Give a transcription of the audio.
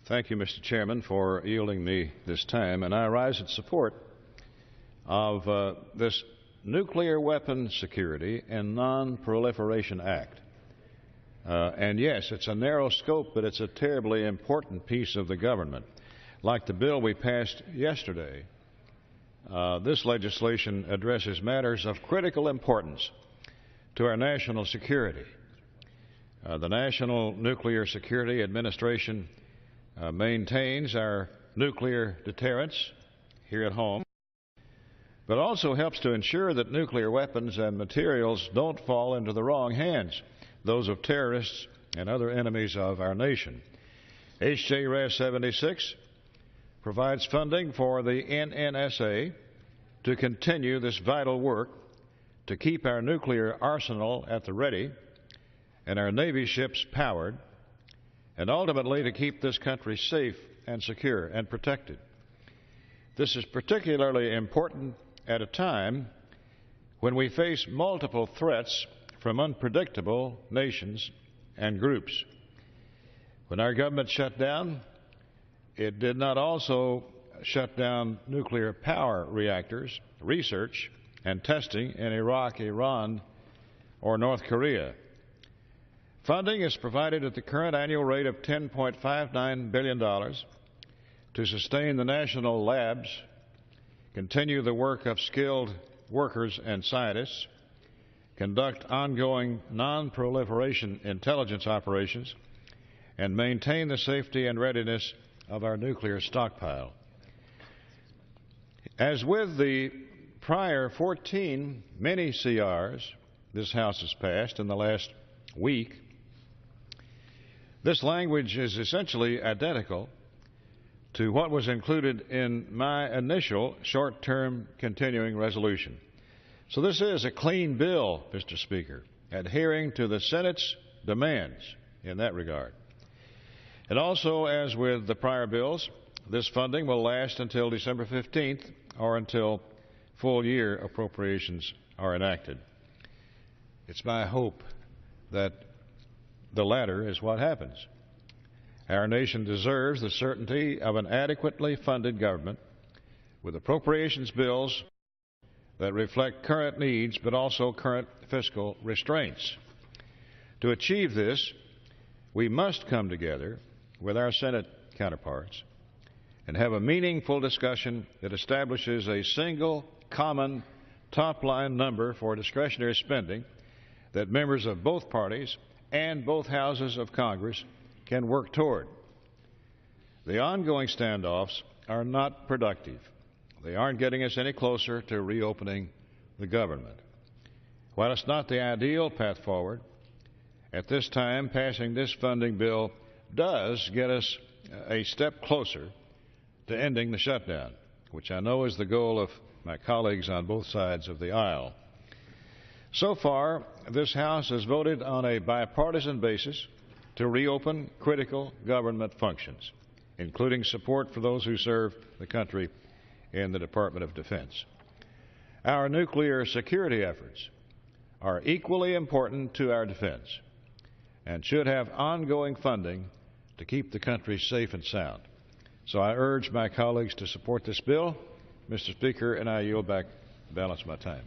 Thank you, Mr. Chairman, for yielding me this time, and I rise in support of this Nuclear Weapons Security and Non-Proliferation Act. And yes, it's a narrow scope, but it's a terribly important piece of the government. Like the bill we passed yesterday, this legislation addresses matters of critical importance to our national security. The National Nuclear Security Administration maintains our nuclear deterrents here at home, but also helps to ensure that nuclear weapons and materials don't fall into the wrong hands, those of terrorists and other enemies of our nation. H.J. Res. 76 provides funding for the NNSA to continue this vital work to keep our nuclear arsenal at the ready and our Navy ships powered, and ultimately to keep this country safe and secure and protected. This is particularly important at a time when we face multiple threats from unpredictable nations and groups. When our government shut down, it did not also shut down nuclear power reactors, research, and testing in Iraq, Iran, or North Korea. Funding is provided at the current annual rate of $10.59 billion to sustain the national labs, continue the work of skilled workers and scientists, conduct ongoing non-proliferation intelligence operations, and maintain the safety and readiness of our nuclear stockpile. As with the prior 14 mini-CRs this House has passed in the last week, this language is essentially identical to what was included in my initial short-term continuing resolution. So this is a clean bill, Mr. Speaker, adhering to the Senate's demands in that regard. And also, as with the prior bills, this funding will last until December 15th or until full-year appropriations are enacted. It's my hope that the latter is what happens. Our nation deserves the certainty of an adequately funded government with appropriations bills that reflect current needs but also current fiscal restraints. To achieve this, we must come together with our Senate counterparts and have a meaningful discussion that establishes a single common top-line number for discretionary spending that members of both parties and both houses of Congress can work toward. The ongoing standoffs are not productive. They aren't getting us any closer to reopening the government. While it's not the ideal path forward, at this time, passing this funding bill does get us a step closer to ending the shutdown, which I know is the goal of my colleagues on both sides of the aisle. So far, this House has voted on a bipartisan basis to reopen critical government functions, including support for those who serve the country in the Department of Defense. Our nuclear security efforts are equally important to our defense and should have ongoing funding to keep the country safe and sound. So I urge my colleagues to support this bill, Mr. Speaker, and I yield back the balance of my time.